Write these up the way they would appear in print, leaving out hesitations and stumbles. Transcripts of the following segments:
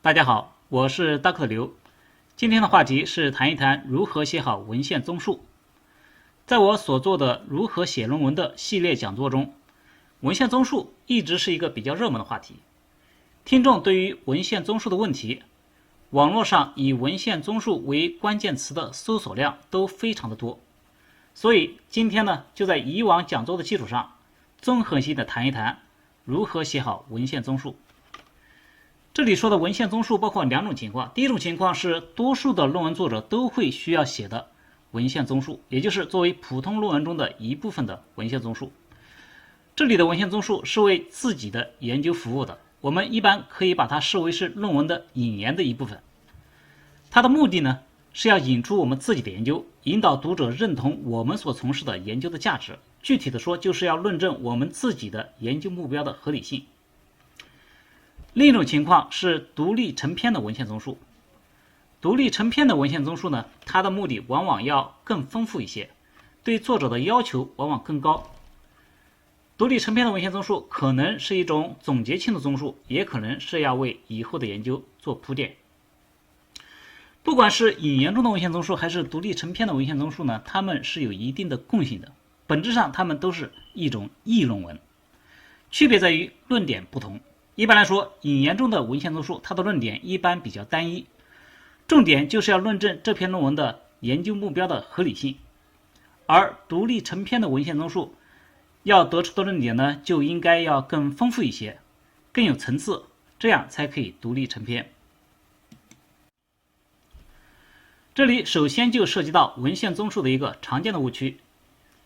大家好，我是大克刘。今天的话题是谈一谈如何写好文献综述。在我所做的如何写论文的系列讲座中，文献综述一直是一个比较热门的话题。听众对于文献综述的问题，网络上以文献综述为关键词的搜索量都非常的多。所以今天呢，就在以往讲座的基础上，综合性的谈一谈如何写好文献综述。这里说的文献综述包括两种情况，第一种情况是多数的论文作者都会需要写的文献综述，也就是作为普通论文中的一部分的文献综述。这里的文献综述是为自己的研究服务的，我们一般可以把它视为是论文的引言的一部分。它的目的呢，是要引出我们自己的研究，引导读者认同我们所从事的研究的价值。具体的说，就是要论证我们自己的研究目标的合理性。另一种情况是独立成篇的文献综述。独立成篇的文献综述呢，它的目的往往要更丰富一些，对作者的要求往往更高。独立成篇的文献综述可能是一种总结性的综述，也可能是要为以后的研究做铺垫。不管是引言中的文献综述还是独立成篇的文献综述呢，它们是有一定的共性的，本质上它们都是一种议论文，区别在于论点不同。一般来说，引言中的文献综述，它的论点一般比较单一，重点就是要论证这篇论文的研究目标的合理性。而独立成篇的文献综述，要得出的论点呢，就应该要更丰富一些，更有层次，这样才可以独立成篇。这里首先就涉及到文献综述的一个常见的误区，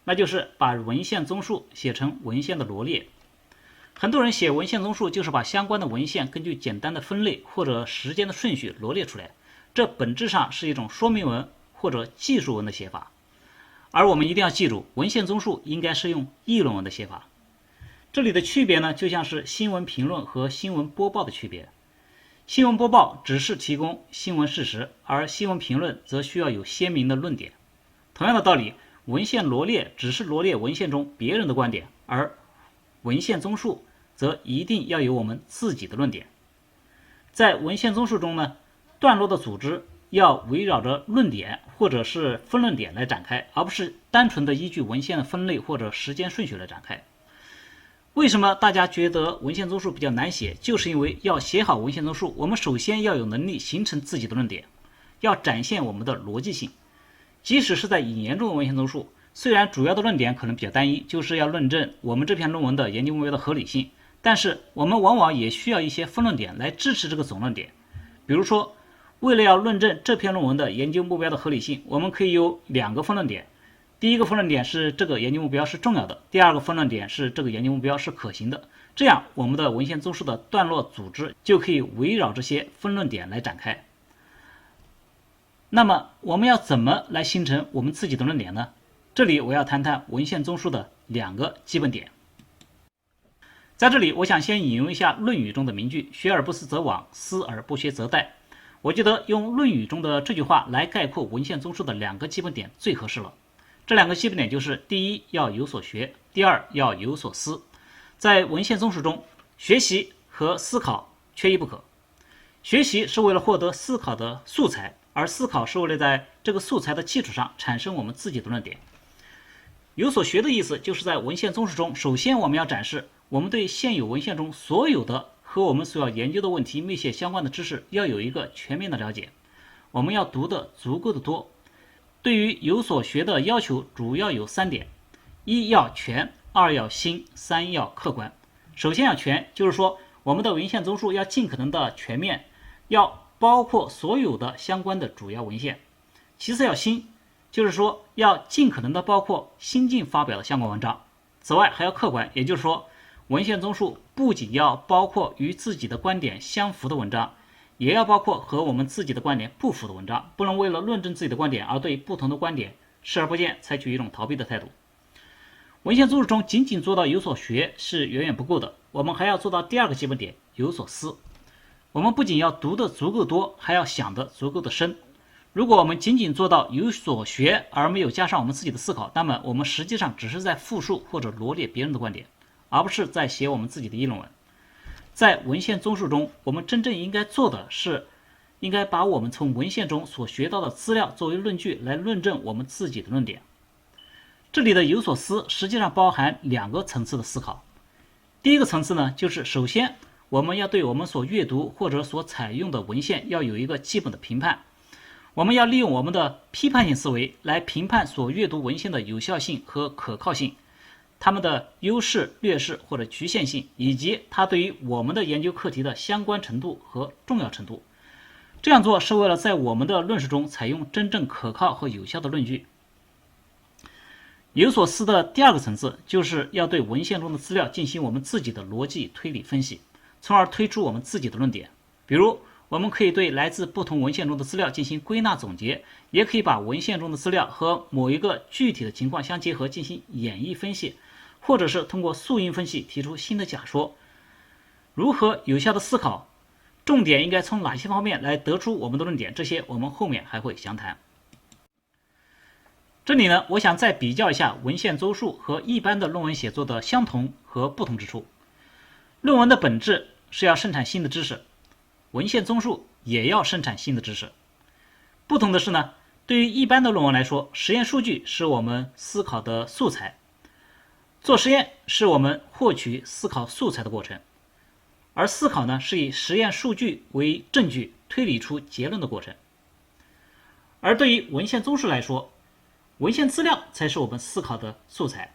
那就是把文献综述写成文献的罗列。很多人写文献综述就是把相关的文献根据简单的分类或者时间的顺序罗列出来，这本质上是一种说明文或者技术文的写法。而我们一定要记住，文献综述应该是用议论文的写法。这里的区别呢，就像是新闻评论和新闻播报的区别。新闻播报只是提供新闻事实，而新闻评论则需要有鲜明的论点。同样的道理，文献罗列只是罗列文献中别人的观点，而文献综述则一定要有我们自己的论点。在文献综述中呢，段落的组织要围绕着论点或者是分论点来展开，而不是单纯的依据文献的分类或者时间顺序来展开。为什么大家觉得文献综述比较难写？就是因为要写好文献综述，我们首先要有能力形成自己的论点，要展现我们的逻辑性。即使是在引言中的文献综述，虽然主要的论点可能比较单一，就是要论证我们这篇论文的研究目标的合理性，但是我们往往也需要一些分论点来支持这个总论点。比如说，为了要论证这篇论文的研究目标的合理性，我们可以有两个分论点。第一个分论点是这个研究目标是重要的，第二个分论点是这个研究目标是可行的。这样我们的文献综述的段落组织就可以围绕这些分论点来展开。那么我们要怎么来形成我们自己的论点呢？这里我要谈谈文献综述的两个基本点。在这里我想先引用一下《论语》中的名句，学而不思则罔，思而不学则殆。我觉得用《论语》中的这句话来概括文献综述的两个基本点最合适了。这两个基本点就是：第一，要有所学；第二，要有所思。在文献综述中，学习和思考缺一不可。学习是为了获得思考的素材，而思考是为了在这个素材的基础上产生我们自己的论点。有所学的意思就是在文献综述中，首先我们要展示我们对现有文献中所有的和我们所要研究的问题密切相关的知识要有一个全面的了解，我们要读的足够的多。对于有所学的要求主要有三点：一要全，二要新，三要客观。首先要全，就是说我们的文献综述要尽可能的全面，要包括所有的相关的主要文献。其次要新，就是说要尽可能的包括新近发表的相关文章。此外还要客观，也就是说文献综述不仅要包括与自己的观点相符的文章，也要包括和我们自己的观点不符的文章，不能为了论证自己的观点而对不同的观点视而不见，采取一种逃避的态度。文献综述中仅仅做到有所学是远远不够的，我们还要做到第二个基本点，有所思。我们不仅要读得足够多，还要想得足够的深。如果我们仅仅做到有所学而没有加上我们自己的思考，那么我们实际上只是在复述或者罗列别人的观点，而不是在写我们自己的议论文。在文献综述中，我们真正应该做的是，应该把我们从文献中所学到的资料作为论据来论证我们自己的论点。这里的有所思实际上包含两个层次的思考。第一个层次呢，就是首先我们要对我们所阅读或者所采用的文献要有一个基本的评判，我们要利用我们的批判性思维来评判所阅读文献的有效性和可靠性，它们的优势、劣势或者局限性，以及它对于我们的研究课题的相关程度和重要程度。这样做是为了在我们的论述中采用真正可靠和有效的论据。有所思的第二个层次，就是要对文献中的资料进行我们自己的逻辑推理分析，从而推出我们自己的论点。比如，我们可以对来自不同文献中的资料进行归纳总结，也可以把文献中的资料和某一个具体的情况相结合进行演绎分析，或者是通过素因分析提出新的假说。如何有效的思考，重点应该从哪些方面来得出我们的论点，这些我们后面还会详谈。这里呢，我想再比较一下文献综述和一般的论文写作的相同和不同之处。论文的本质是要生产新的知识，文献综述也要生产新的知识。不同的是呢，对于一般的论文来说，实验数据是我们思考的素材，做实验是我们获取思考素材的过程，而思考呢，是以实验数据为证据推理出结论的过程。而对于文献综述来说，文献资料才是我们思考的素材，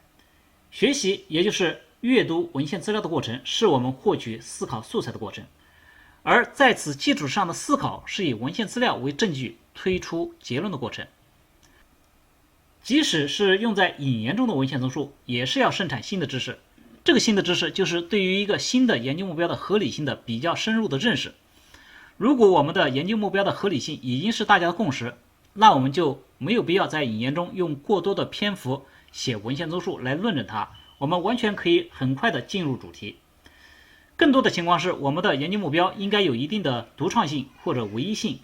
学习也就是阅读文献资料的过程，是我们获取思考素材的过程，而在此基础上的思考是以文献资料为证据推出结论的过程。即使是用在引言中的文献综述，也是要生产新的知识，这个新的知识就是对于一个新的研究目标的合理性的比较深入的认识。如果我们的研究目标的合理性已经是大家的共识，那我们就没有必要在引言中用过多的篇幅写文献综述来论证它，我们完全可以很快的进入主题。更多的情况是，我们的研究目标应该有一定的独创性或者唯一性，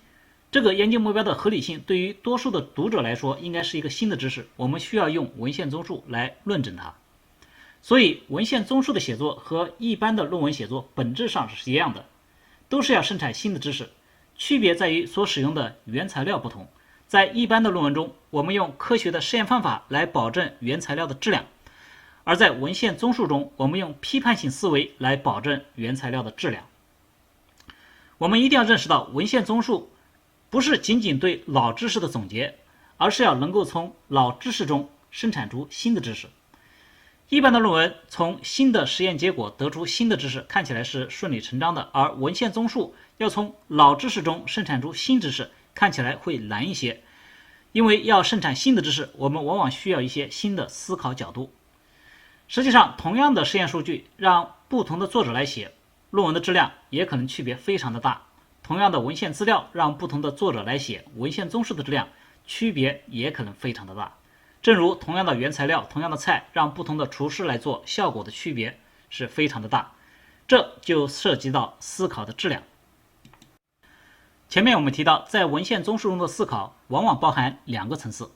这个研究目标的合理性对于多数的读者来说应该是一个新的知识，我们需要用文献综述来论证它。所以文献综述的写作和一般的论文写作本质上是一样的，都是要生产新的知识，区别在于所使用的原材料不同。在一般的论文中，我们用科学的实验方法来保证原材料的质量，而在文献综述中，我们用批判性思维来保证原材料的质量。我们一定要认识到，文献综述不是仅仅对老知识的总结，而是要能够从老知识中生产出新的知识。一般的论文从新的实验结果得出新的知识，看起来是顺理成章的，而文献综述要从老知识中生产出新知识，看起来会难一些。因为要生产新的知识，我们往往需要一些新的思考角度。实际上，同样的实验数据让不同的作者来写，论文的质量也可能区别非常的大。同样的文献资料让不同的作者来写，文献综述的质量区别也可能非常的大。正如同样的原材料、同样的菜，让不同的厨师来做，效果的区别是非常的大。这就涉及到思考的质量。前面我们提到，在文献综述中的思考往往包含两个层次。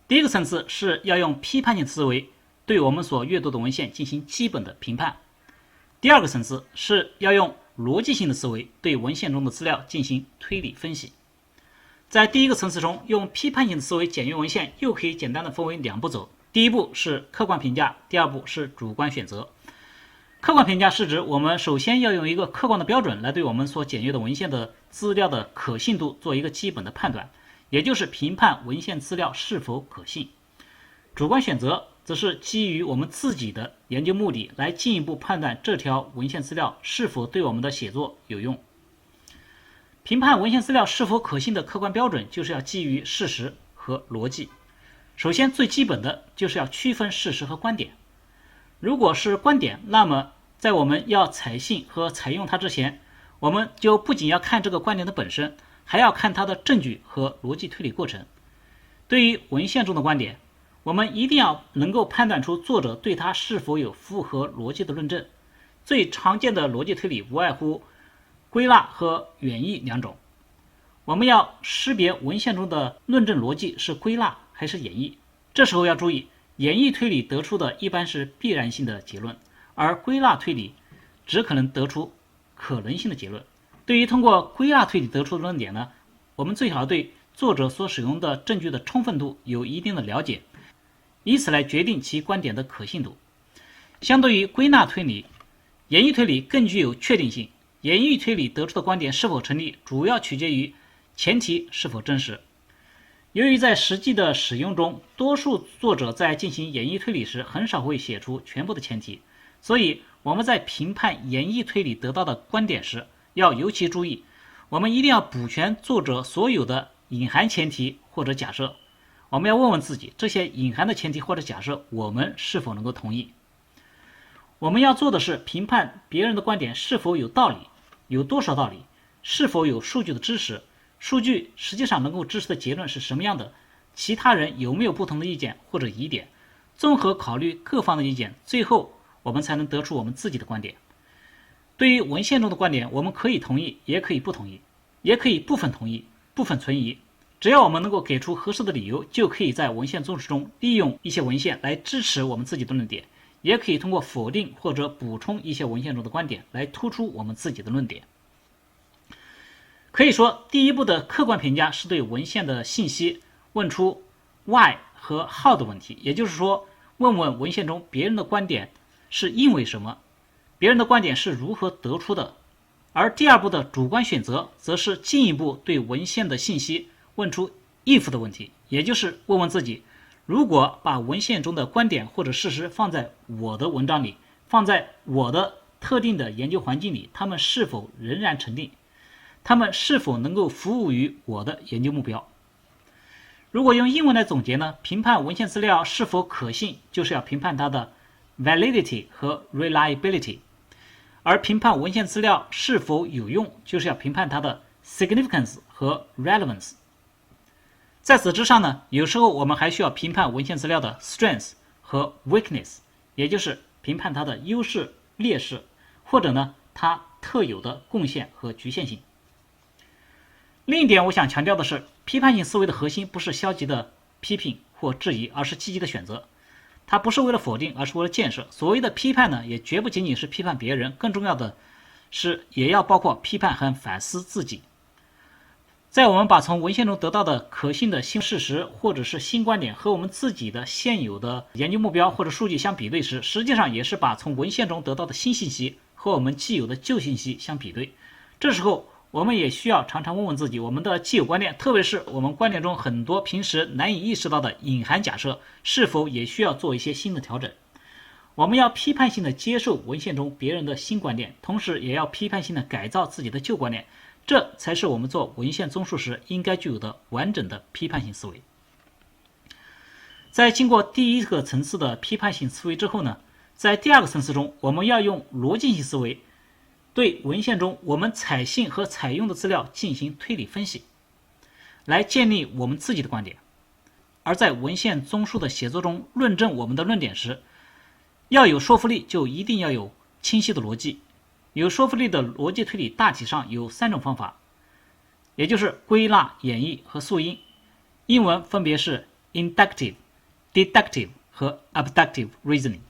第一个层次是要用批判性思维对我们所阅读的文献进行基本的评判。第二个层次是要用逻辑性的思维对文献中的资料进行推理分析。在第一个层次中，用批判性的思维检阅文献又可以简单的分为两步走。第一步是客观评价，第二步是主观选择。客观评价是指我们首先要用一个客观的标准来对我们所检阅的文献的资料的可信度做一个基本的判断，也就是评判文献资料是否可信。主观选择则是基于我们自己的研究目的来进一步判断这条文献资料是否对我们的写作有用。评判文献资料是否可信的客观标准就是要基于事实和逻辑。首先最基本的就是要区分事实和观点。如果是观点，那么在我们要采信和采用它之前，我们就不仅要看这个观点的本身，还要看它的证据和逻辑推理过程。对于文献中的观点，我们一定要能够判断出作者对它是否有符合逻辑的论证。最常见的逻辑推理无外乎归纳和演绎两种。我们要识别文献中的论证逻辑是归纳还是演绎。这时候要注意，演绎推理得出的一般是必然性的结论，而归纳推理只可能得出可能性的结论。对于通过归纳推理得出的论点呢，我们最好对作者所使用的证据的充分度有一定的了解，以此来决定其观点的可信度。相对于归纳推理，演绎推理更具有确定性。演绎推理得出的观点是否成立，主要取决于前提是否真实。由于在实际的使用中，多数作者在进行演绎推理时很少会写出全部的前提，所以我们在评判演绎推理得到的观点时，要尤其注意，我们一定要补全作者所有的隐含前提或者假设。我们要问问自己，这些隐含的前提或者假设，我们是否能够同意？我们要做的是评判别人的观点是否有道理，有多少道理，是否有数据的支持，数据实际上能够支持的结论是什么样的，其他人有没有不同的意见或者疑点，综合考虑各方的意见，最后我们才能得出我们自己的观点。对于文献中的观点，我们可以同意，也可以不同意，也可以部分同意，部分存疑。只要我们能够给出合适的理由，就可以在文献综述中利用一些文献来支持我们自己的论点，也可以通过否定或者补充一些文献中的观点来突出我们自己的论点。可以说，第一步的客观评价是对文献的信息问出 why 和 how 的问题，也就是说，问问文献中别人的观点是因为什么，别人的观点是如何得出的。而第二步的主观选择，则是进一步对文献的信息问出 if 的问题，也就是问问自己，如果把文献中的观点或者事实放在我的文章里，放在我的特定的研究环境里，它们是否仍然成立？它们是否能够服务于我的研究目标？如果用英文来总结呢，评判文献资料是否可信，就是要评判它的 validity 和 reliability， 而评判文献资料是否有用，就是要评判它的 significance 和 relevance。在此之上呢，有时候我们还需要评判文献资料的 strength 和 weakness， 也就是评判它的优势、劣势，或者呢它特有的贡献和局限性。另一点我想强调的是，批判性思维的核心不是消极的批评或质疑，而是积极的选择。它不是为了否定，而是为了建设。所谓的批判呢，也绝不仅仅是批判别人，更重要的是也要包括批判和反思自己。在我们把从文献中得到的可信的新事实或者是新观点和我们自己的现有的研究目标或者数据相比对时，实际上也是把从文献中得到的新信息和我们既有的旧信息相比对。这时候我们也需要常常问问自己，我们的既有观念，特别是我们观点中很多平时难以意识到的隐含假设，是否也需要做一些新的调整。我们要批判性的接受文献中别人的新观点，同时也要批判性的改造自己的旧观念，这才是我们做文献综述时应该具有的完整的批判性思维。在经过第一个层次的批判性思维之后呢，在第二个层次中，我们要用逻辑性思维对文献中我们采信和采用的资料进行推理分析，来建立我们自己的观点。而在文献综述的写作中论证我们的论点时，要有说服力，就一定要有清晰的逻辑。有说服力的逻辑推理大体上有3种方法，也就是归纳、演绎和溯因。英文分别是 inductive、deductive 和 abductive reasoning。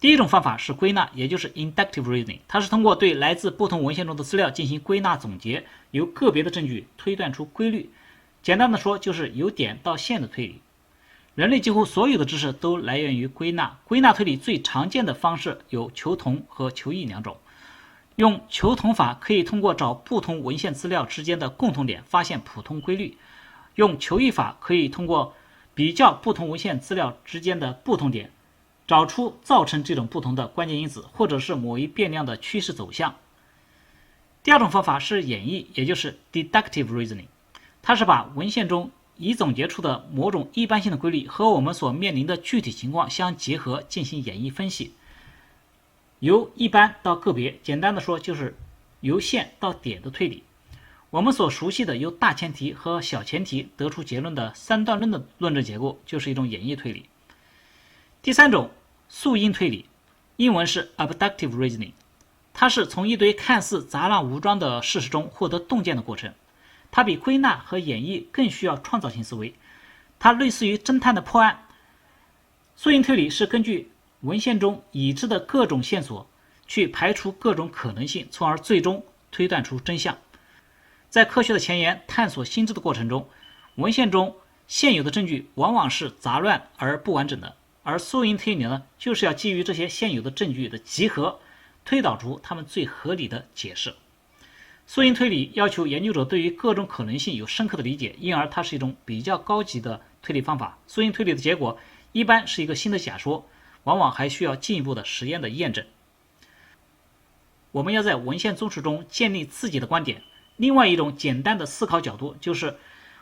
第一种方法是归纳，也就是 inductive reasoning， 它是通过对来自不同文献中的资料进行归纳总结，由个别的证据推断出规律。简单的说，就是由点到线的推理。人类几乎所有的知识都来源于归纳。归纳推理最常见的方式有求同和求异2种。用求同法可以通过找不同文献资料之间的共同点发现普通规律，用求异法可以通过比较不同文献资料之间的不同点，找出造成这种不同的关键因子，或者是某一变量的趋势走向。第二种方法是演绎，也就是 deductive reasoning， 它是把文献中已总结出的某种一般性的规律和我们所面临的具体情况相结合进行演绎分析。由一般到个别，简单的说就是由线到点的推理。我们所熟悉的由大前提和小前提得出结论的3段论的论证结构，就是一种演绎推理。第3种溯因推理，英文是 abductive reasoning， 它是从一堆看似杂乱无章的事实中获得洞见的过程。它比归纳和演绎更需要创造性思维，它类似于侦探的破案。溯因推理是根据文献中已知的各种线索，去排除各种可能性，从而最终推断出真相。在科学的前沿探索新知的过程中，文献中现有的证据往往是杂乱而不完整的，而缩因推理呢，就是要基于这些现有的证据的集合，推导出它们最合理的解释。缩因推理要求研究者对于各种可能性有深刻的理解，因而它是一种比较高级的推理方法。缩因推理的结果一般是一个新的假说，往往还需要进一步的实验的验证。我们要在文献综述中建立自己的观点。另外一种简单的思考角度就是，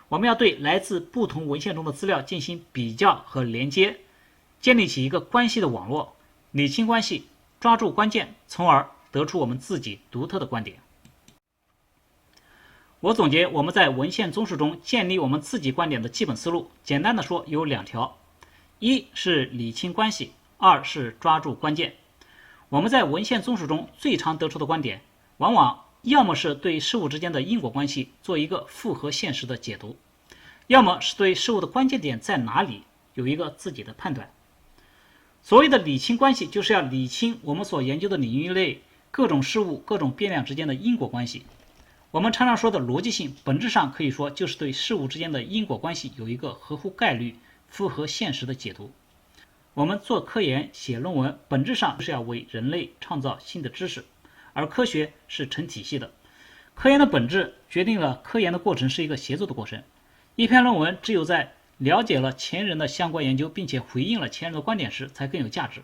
我们要对来自不同文献中的资料进行比较和连接，建立起一个关系的网络，理清关系，抓住关键，从而得出我们自己独特的观点。我总结我们在文献综述中建立我们自己观点的基本思路，简单的说有2条：一是理清关系，二是抓住关键。我们在文献综述中最常得出的观点，往往要么是对事物之间的因果关系做一个符合现实的解读，要么是对事物的关键点在哪里有一个自己的判断。所谓的理清关系，就是要理清我们所研究的领域内各种事物、各种变量之间的因果关系。我们常常说的逻辑性，本质上可以说就是对事物之间的因果关系有一个合乎概率、符合现实的解读。我们做科研、写论文，本质上是要为人类创造新的知识，而科学是成体系的。科研的本质决定了科研的过程是一个协作的过程。一篇论文只有在了解了前人的相关研究，并且回应了前人的观点时，才更有价值。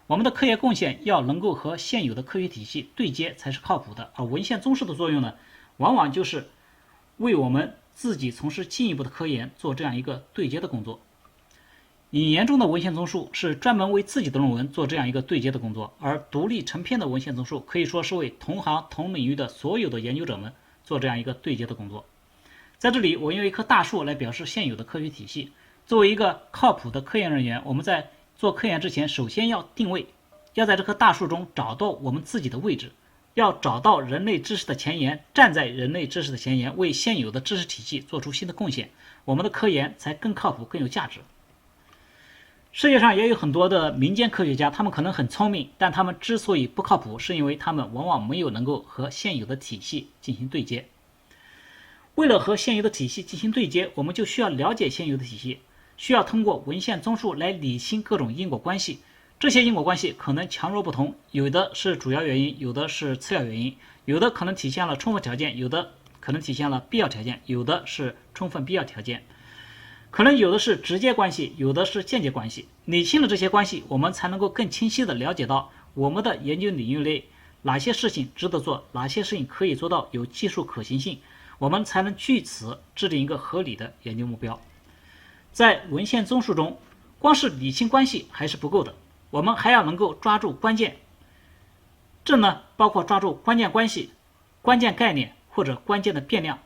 我们的科研贡献要能够和现有的科学体系对接才是靠谱的，而文献综述的作用呢，往往就是为我们自己从事进一步的科研做这样一个对接的工作。引言中的文献综述是专门为自己的论文做这样一个对接的工作，而独立成篇的文献综述可以说是为同行同领域的所有的研究者们做这样一个对接的工作。在这里，我用一棵大树来表示现有的科学体系。作为一个靠谱的科研人员，我们在做科研之前，首先要定位，要在这棵大树中找到我们自己的位置，要找到人类知识的前沿，站在人类知识的前沿，为现有的知识体系做出新的贡献，我们的科研才更靠谱、更有价值。世界上也有很多的民间科学家，他们可能很聪明，但他们之所以不靠谱，是因为他们往往没有能够和现有的体系进行对接。为了和现有的体系进行对接，我们就需要了解现有的体系，需要通过文献综述来理清各种因果关系。这些因果关系可能强弱不同，有的是主要原因，有的是次要原因，有的可能体现了充分条件，有的可能体现了必要条件，有的是充分必要条件。可能有的是直接关系，有的是间接关系。理清了这些关系，我们才能够更清晰地了解到我们的研究领域内哪些事情值得做，哪些事情可以做到有技术可行性，我们才能据此制定一个合理的研究目标。在文献综述中，光是理清关系还是不够的，我们还要能够抓住关键。这呢，包括抓住关键关系、关键概念或者关键的变量。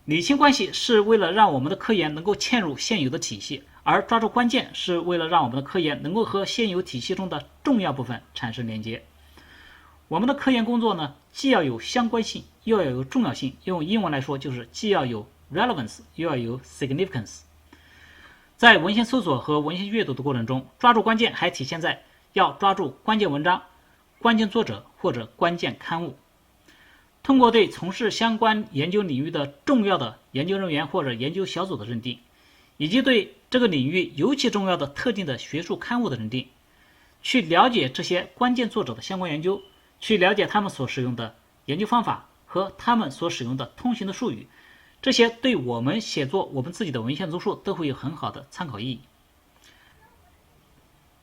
理清关系是为了让我们的科研能够嵌入现有的体系，而抓住关键是为了让我们的科研能够和现有体系中的重要部分产生连接。我们的科研工作呢，既要有相关性，又要有重要性，用英文来说就是既要有 relevance， 又要有 significance。在文献搜索和文献阅读的过程中，抓住关键还体现在要抓住关键文章、关键作者或者关键刊物。通过对从事相关研究领域的重要的研究人员或者研究小组的认定，以及对这个领域尤其重要的特定的学术刊物的认定，去了解这些关键作者的相关研究，去了解他们所使用的研究方法和他们所使用的通行的术语，这些对我们写作我们自己的文献综述都会有很好的参考意义。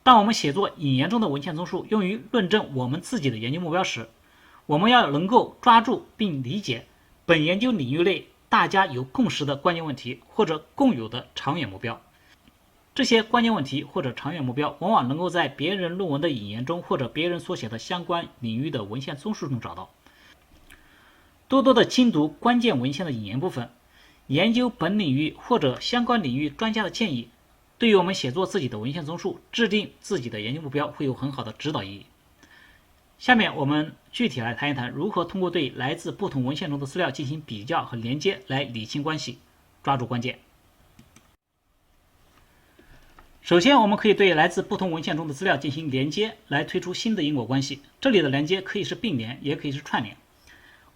当我们写作引言中的文献综述用于论证我们自己的研究目标时，我们要能够抓住并理解本研究领域内大家有共识的关键问题或者共有的长远目标。这些关键问题或者长远目标往往能够在别人论文的引言中或者别人所写的相关领域的文献综述中找到。多多的精读关键文献的引言部分，研究本领域或者相关领域专家的建议，对于我们写作自己的文献综述、制定自己的研究目标会有很好的指导意义。下面我们具体来谈一谈如何通过对来自不同文献中的资料进行比较和连接来理清关系，抓住关键。首先，我们可以对来自不同文献中的资料进行连接，来推出新的因果关系。这里的连接可以是并联，也可以是串联。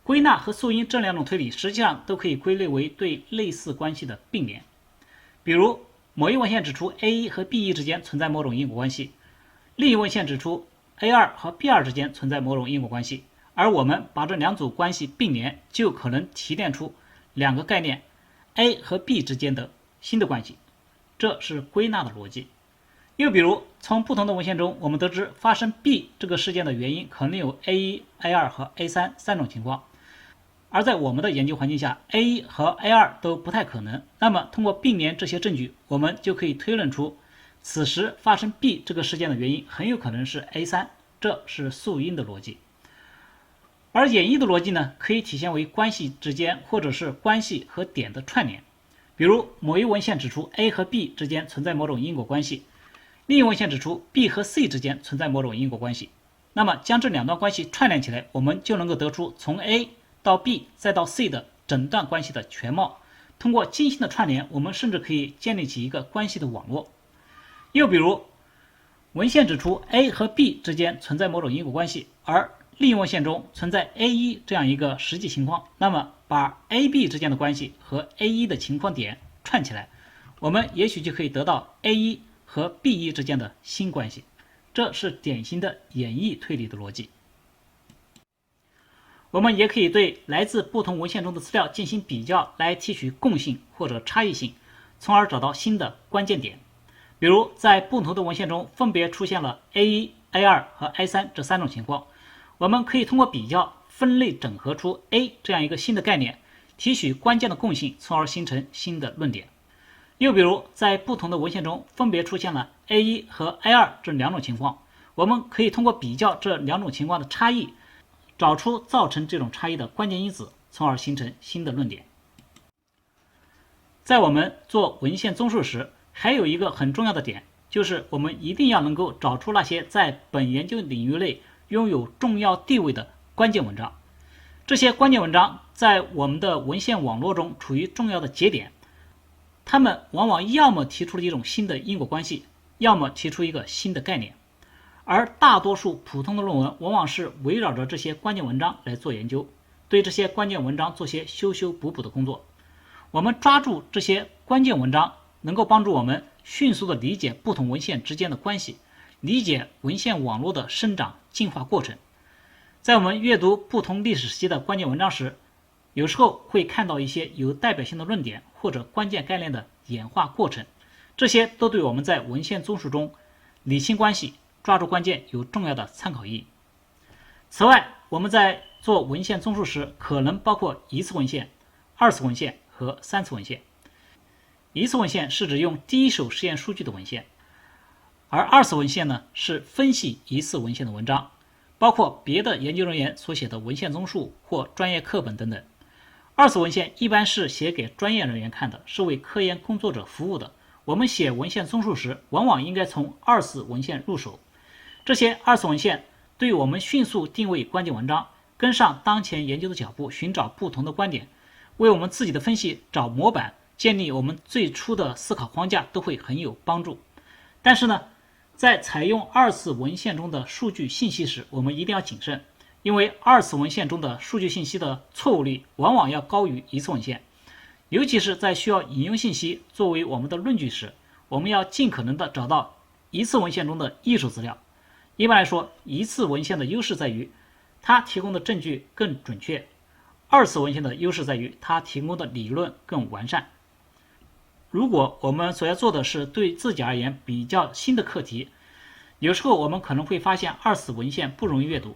归纳和溯因这两种推理实际上都可以归类为对类似关系的并联。比如，某一文献指出 A1 和 B1 之间存在某种因果关系，另一文献指出 A2 和 B2 之间存在某种因果关系，而我们把这两组关系并联，就可能提炼出两个概念 A 和 B 之间的新的关系。这是归纳的逻辑。又比如，从不同的文献中，我们得知发生 B 这个事件的原因可能有 A1、A2 和 A3 三种情况，而在我们的研究环境下 ，A1 和 A2 都不太可能。那么，通过并联这些证据，我们就可以推论出，此时发生 B 这个事件的原因很有可能是 A3，这是溯因的逻辑。而演绎的逻辑呢，可以体现为关系之间或者是关系和点的串联。比如，某一文献指出 A 和 B 之间存在某种因果关系，另一文献指出 B 和 C 之间存在某种因果关系。那么，将这两段关系串联起来，我们就能够得出从 A 到 B 再到 C 的整段关系的全貌。通过精心的串联，我们甚至可以建立起一个关系的网络。又比如，文献指出 A 和 B 之间存在某种因果关系，而另一文献中存在 A1 这样一个实际情况，那么把 A、B 之间的关系和 A1 的情况点串起来，我们也许就可以得到 A1 和 B1 之间的新关系。这是典型的演绎推理的逻辑。我们也可以对来自不同文献中的资料进行比较，来提取共性或者差异性，从而找到新的关键点。比如，在不同的文献中分别出现了 A1、A2 和 A3 这三种情况，我们可以通过比较分类整合出 A 这样一个新的概念，提取关键的共性，从而形成新的论点。又比如，在不同的文献中分别出现了 A1 和 A2 这两种情况，我们可以通过比较这两种情况的差异，找出造成这种差异的关键因子，从而形成新的论点。在我们做文献综述时，还有一个很重要的点，就是我们一定要能够找出那些在本研究领域内拥有重要地位的关键文章。这些关键文章在我们的文献网络中处于重要的节点，他们往往要么提出了一种新的因果关系，要么提出一个新的概念。而大多数普通的论文往往是围绕着这些关键文章来做研究，对这些关键文章做些修修补补的工作。我们抓住这些关键文章，能够帮助我们迅速地理解不同文献之间的关系，理解文献网络的生长进化过程。在我们阅读不同历史时期的关键文章时，有时候会看到一些有代表性的论点或者关键概念的演化过程，这些都对我们在文献综述中理清关系、抓住关键有重要的参考意义。此外，我们在做文献综述时，可能包括一次文献、二次文献和三次文献。一次文献是指用第一手实验数据的文献，而二次文献呢，是分析一次文献的文章，包括别的研究人员所写的文献综述或专业课本等等。二次文献一般是写给专业人员看的，是为科研工作者服务的。我们写文献综述时，往往应该从二次文献入手。这些二次文献对我们迅速定位关键文章，跟上当前研究的脚步，寻找不同的观点，为我们自己的分析找模板，建立我们最初的思考框架都会很有帮助。但是呢，在采用二次文献中的数据信息时，我们一定要谨慎，因为二次文献中的数据信息的错误率往往要高于一次文献，尤其是在需要引用信息作为我们的论据时，我们要尽可能的找到一次文献中的一手资料。一般来说，一次文献的优势在于它提供的证据更准确，二次文献的优势在于它提供的理论更完善。如果我们所要做的是对自己而言比较新的课题，有时候我们可能会发现二次文献不容易阅读，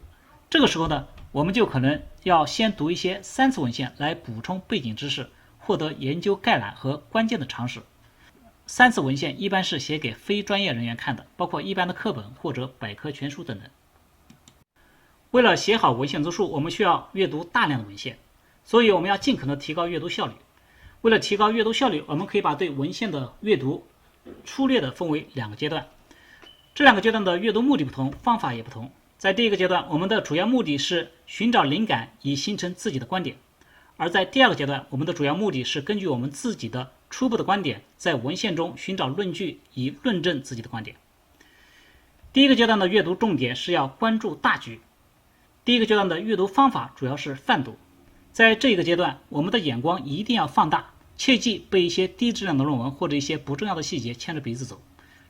这个时候呢，我们就可能要先读一些三次文献来补充背景知识，获得研究概览和关键的常识。三次文献一般是写给非专业人员看的，包括一般的课本或者百科全书等等。为了写好文献综述，我们需要阅读大量的文献，所以我们要尽可能提高阅读效率。为了提高阅读效率，我们可以把对文献的阅读粗略地分为两个阶段。这两个阶段的阅读目的不同，方法也不同。在第一个阶段，我们的主要目的是寻找灵感以形成自己的观点，而在第二个阶段，我们的主要目的是根据我们自己的初步的观点，在文献中寻找论据以论证自己的观点。第一个阶段的阅读重点是要关注大局。第一个阶段的阅读方法主要是泛读。在这个阶段，我们的眼光一定要放大，切忌被一些低质量的论文或者一些不重要的细节牵着鼻子走。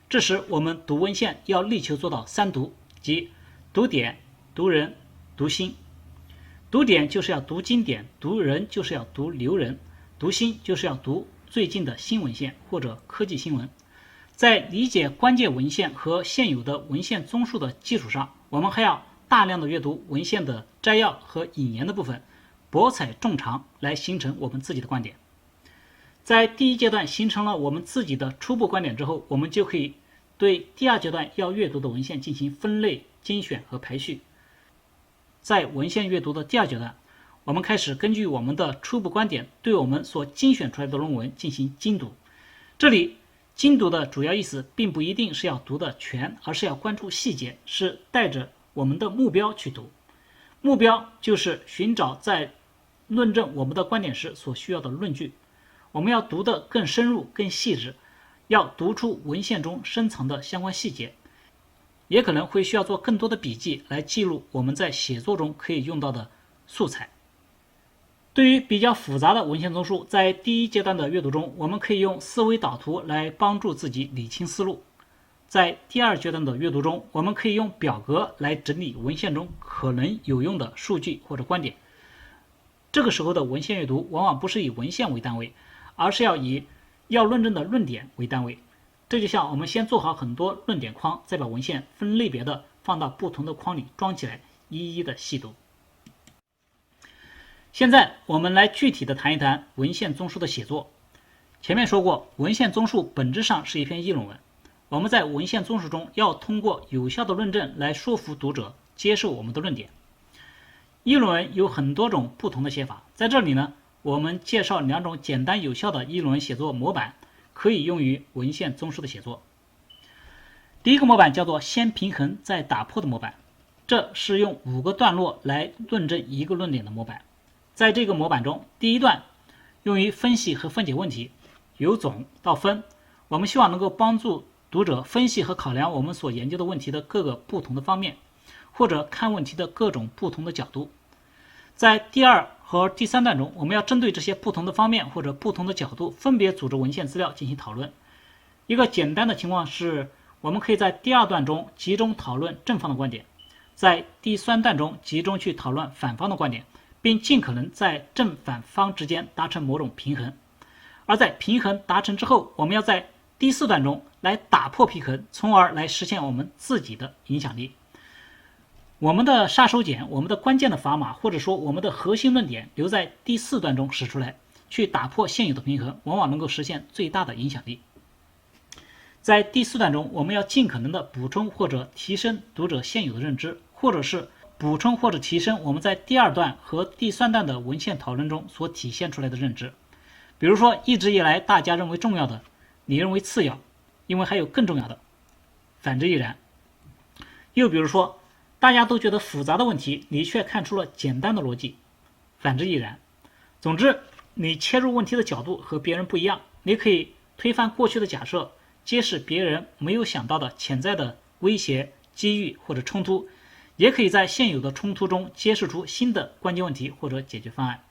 这时我们读文献要力求做到三读，即读点、读人、读心。读点就是要读经典，读人就是要读流人，读心就是要读最近的新文献或者科技新闻。在理解关键文献和现有的文献综述的基础上，我们还要大量的阅读文献的摘要和引言的部分，博采众长，来形成我们自己的观点。在第一阶段形成了我们自己的初步观点之后，我们就可以对第二阶段要阅读的文献进行分类、精选和排序。在文献阅读的第二阶段，我们开始根据我们的初步观点，对我们所精选出来的论文进行精读。这里精读的主要意思并不一定是要读的全，而是要关注细节，是带着我们的目标去读。目标就是寻找在论证我们的观点时所需要的论据。我们要读得更深入、更细致，要读出文献中深藏的相关细节，也可能会需要做更多的笔记来记录我们在写作中可以用到的素材。对于比较复杂的文献综述，在第一阶段的阅读中，我们可以用思维导图来帮助自己理清思路。在第二阶段的阅读中，我们可以用表格来整理文献中可能有用的数据或者观点。这个时候的文献阅读往往不是以文献为单位，而是要以要论证的论点为单位。这就像我们先做好很多论点框，再把文献分类别的放到不同的框里装起来，一一的细读。现在我们来具体的谈一谈文献综述的写作。前面说过，文献综述本质上是一篇议论文。我们在文献综述中要通过有效的论证来说服读者接受我们的论点。议论文有很多种不同的写法，在这里呢，我们介绍两种简单有效的议论文写作模板，可以用于文献综述的写作。第一个模板叫做先平衡再打破的模板，这是用5个段落来论证一个论点的模板。在这个模板中，第一段用于分析和分解问题，由总到分，我们希望能够帮助读者分析和考量我们所研究的问题的各个不同的方面，或者看问题的各种不同的角度。在第2和第3段中，我们要针对这些不同的方面或者不同的角度，分别组织文献资料进行讨论。一个简单的情况是，我们可以在第2段中集中讨论正方的观点，在第3段中集中去讨论反方的观点，并尽可能在正反方之间达成某种平衡。而在平衡达成之后，我们要在第4段中来打破平衡，从而来实现我们自己的影响力。我们的杀手锏，我们的关键的砝码，或者说我们的核心论点留在第4段中使出来，去打破现有的平衡，往往能够实现最大的影响力。在第4段中，我们要尽可能的补充或者提升读者现有的认知，或者是补充或者提升我们在第2段和第3段的文献讨论中所体现出来的认知。比如说，一直以来大家认为重要的，你认为次要，因为还有更重要的，反之亦然。又比如说，大家都觉得复杂的问题，你却看出了简单的逻辑，反之亦然。总之，你切入问题的角度和别人不一样，你可以推翻过去的假设，揭示别人没有想到的潜在的威胁、机遇或者冲突，也可以在现有的冲突中揭示出新的关键问题或者解决方案。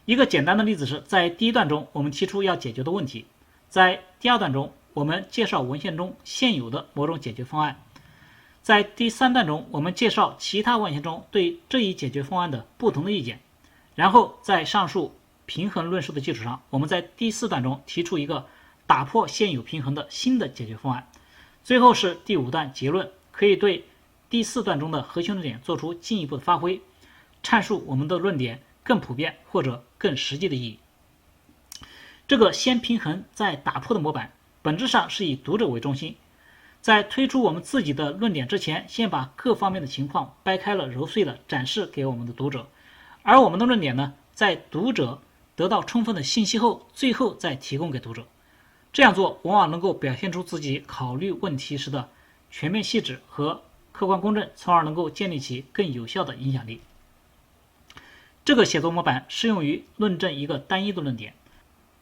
一个简单的例子是，在第1段中我们提出要解决的问题，在第2段中我们介绍文献中现有的某种解决方案，在第3段中我们介绍其他文献中对这一解决方案的不同的意见，然后在上述平衡论述的基础上，我们在第4段中提出一个打破现有平衡的新的解决方案。最后是第5段结论，可以对第4段中的核心论点做出进一步的发挥，阐述我们的论点更普遍或者更实际的意义。这个先平衡再打破的模板本质上是以读者为中心，在推出我们自己的论点之前，先把各方面的情况掰开了揉碎了展示给我们的读者，而我们的论点呢，在读者得到充分的信息后，最后再提供给读者。这样做往往能够表现出自己考虑问题时的全面细致和客观公正，从而能够建立起更有效的影响力。这个写作模板适用于论证一个单一的论点。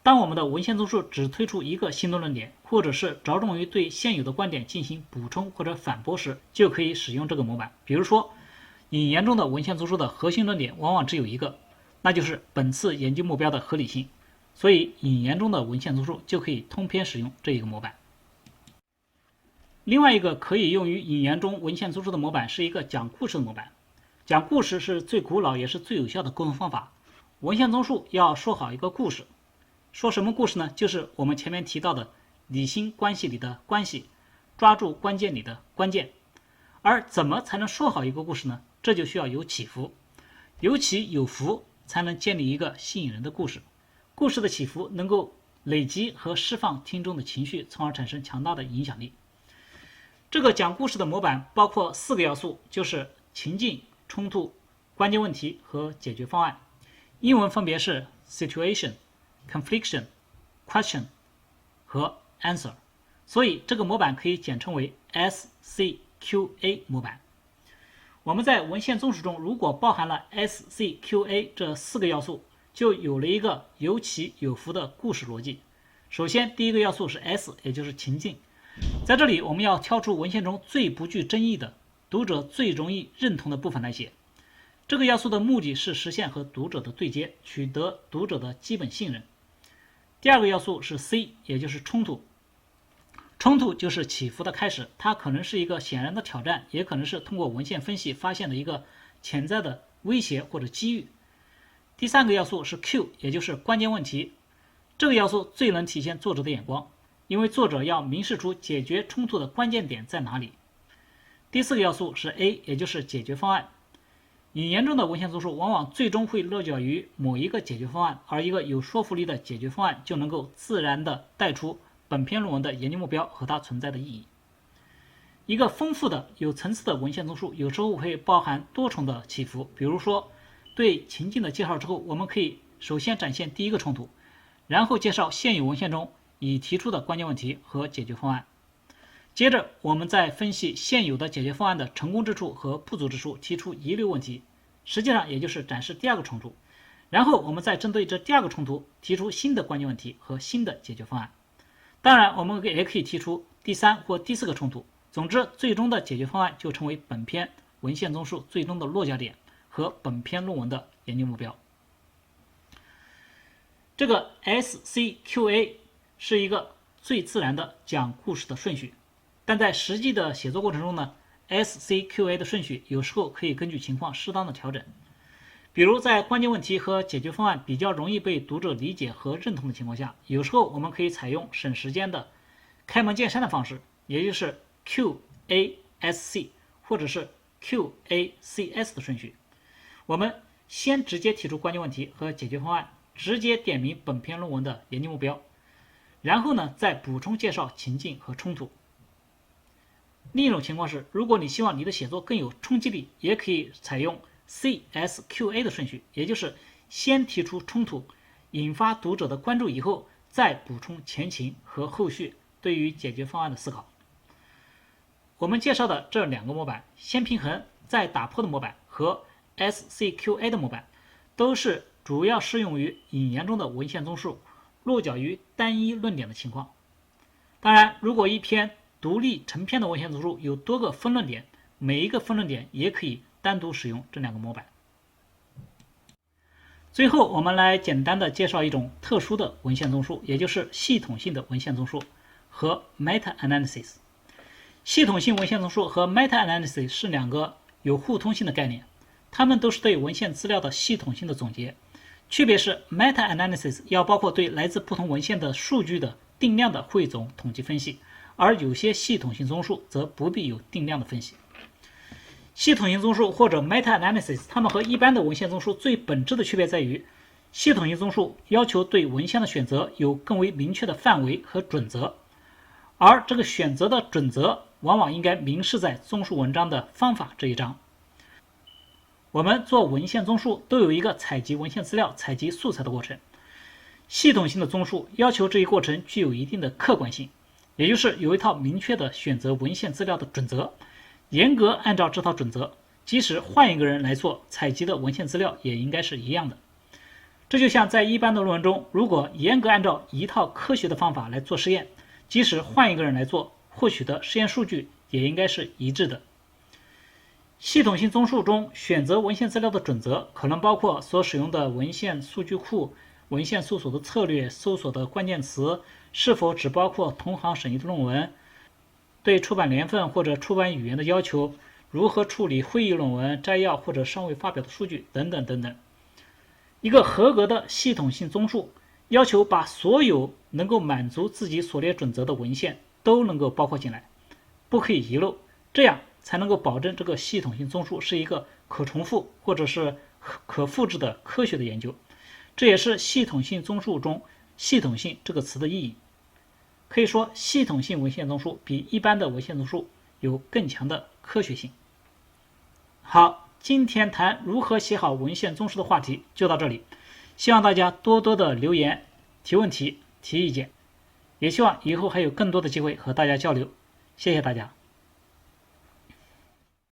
当我们的文献综述只推出一个新的论点，或者是着重于对现有的观点进行补充或者反驳时，就可以使用这个模板。比如说，引言中的文献综述的核心论点往往只有一个，那就是本次研究目标的合理性，所以引言中的文献综述就可以通篇使用这一个模板。另外一个可以用于引言中文献综述的模板是一个讲故事的模板。讲故事是最古老也是最有效的沟通方法。文献综述要说好一个故事，说什么故事呢？就是我们前面提到的理性关系里的关系，抓住关键里的关键。而怎么才能说好一个故事呢？这就需要有起伏，有起有伏才能建立一个吸引人的故事。故事的起伏能够累积和释放听众的情绪，从而产生强大的影响力。这个讲故事的模板包括4个要素，就是情境、冲突、关键问题和解决方案。英文分别是 situation、confliction、question 和 answer， 所以这个模板可以简称为 SCQA 模板。我们在文献综述中如果包含了 SCQA 这4个要素，就有了一个有起有伏的故事逻辑。首先第一个要素是 S， 也就是情境。在这里我们要挑出文献中最不具争议的、读者最容易认同的部分来写。这个要素的目的是实现和读者的对接，取得读者的基本信任。第二个要素是 C， 也就是冲突。冲突就是起伏的开始，它可能是一个显然的挑战，也可能是通过文献分析发现的一个潜在的威胁或者机遇。第三个要素是 Q， 也就是关键问题。这个要素最能体现作者的眼光，因为作者要明示出解决冲突的关键点在哪里。第四个要素是 A， 也就是解决方案。引言中的文献综述往往最终会落脚于某一个解决方案，而一个有说服力的解决方案就能够自然地带出本篇论文的研究目标和它存在的意义。一个丰富的有层次的文献综述有时候会包含多重的起伏，比如说对情境的介绍之后，我们可以首先展现第一个冲突，然后介绍现有文献中已提出的关键问题和解决方案。接着我们再分析现有的解决方案的成功之处和不足之处，提出遗留问题，实际上也就是展示第二个冲突。然后我们再针对这第二个冲突提出新的关键问题和新的解决方案。当然我们也可以提出第3或第4个冲突。总之最终的解决方案就成为本篇文献综述最终的落脚点和本篇论文的研究目标。这个 SCQA 是一个最自然的讲故事的顺序，但在实际的写作过程中呢， SCQA 的顺序有时候可以根据情况适当的调整。比如在关键问题和解决方案比较容易被读者理解和认同的情况下，有时候我们可以采用省时间的开门见山的方式，也就是 QASC 或者是 QACS 的顺序。我们先直接提出关键问题和解决方案，直接点明本篇论文的研究目标，然后呢再补充介绍情境和冲突。另一种情况是，如果你希望你的写作更有冲击力，也可以采用 CSQA 的顺序，也就是先提出冲突，引发读者的关注以后，再补充前情和后续对于解决方案的思考。我们介绍的这2个模板，先平衡再打破的模板和 SCQA 的模板，都是主要适用于引言中的文献综述落脚于单一论点的情况。当然，如果一篇独立成篇的文献综述有多个分论点，每一个分论点也可以单独使用这2个模板。最后我们来简单的介绍一种特殊的文献综述，也就是系统性的文献综述和 meta-analysis。 系统性文献综述和 meta-analysis 是2个有互通性的概念，它们都是对文献资料的系统性的总结。区别是 meta-analysis 要包括对来自不同文献的数据的定量的汇总统计分析，而有些系统性综述则不必有定量的分析。系统性综述或者 meta-analysis 它们和一般的文献综述最本质的区别在于，系统性综述要求对文献的选择有更为明确的范围和准则，而这个选择的准则往往应该明示在综述文章的方法这一章。我们做文献综述都有一个采集文献资料、采集素材的过程，系统性的综述要求这一过程具有一定的客观性，也就是有一套明确的选择文献资料的准则，严格按照这套准则，即使换一个人来做采集的文献资料也应该是一样的。这就像在一般的论文中，如果严格按照一套科学的方法来做实验，即使换一个人来做，获取的实验数据也应该是一致的。系统性综述中选择文献资料的准则可能包括所使用的文献数据库、文献搜索的策略、搜索的关键词是否只包括同行审议的论文、对出版年份或者出版语言的要求、如何处理会议论文、摘要或者尚未发表的数据等等等等。一个合格的系统性综述要求把所有能够满足自己所列准则的文献都能够包括进来，不可以遗漏，这样才能够保证这个系统性综述是一个可重复或者是可复制的科学的研究。这也是系统性综述中系统性这个词的意义。可以说，系统性文献综述比一般的文献综述有更强的科学性。好，今天谈如何写好文献综述的话题就到这里，希望大家多多的留言、提问题、提意见，也希望以后还有更多的机会和大家交流。谢谢大家。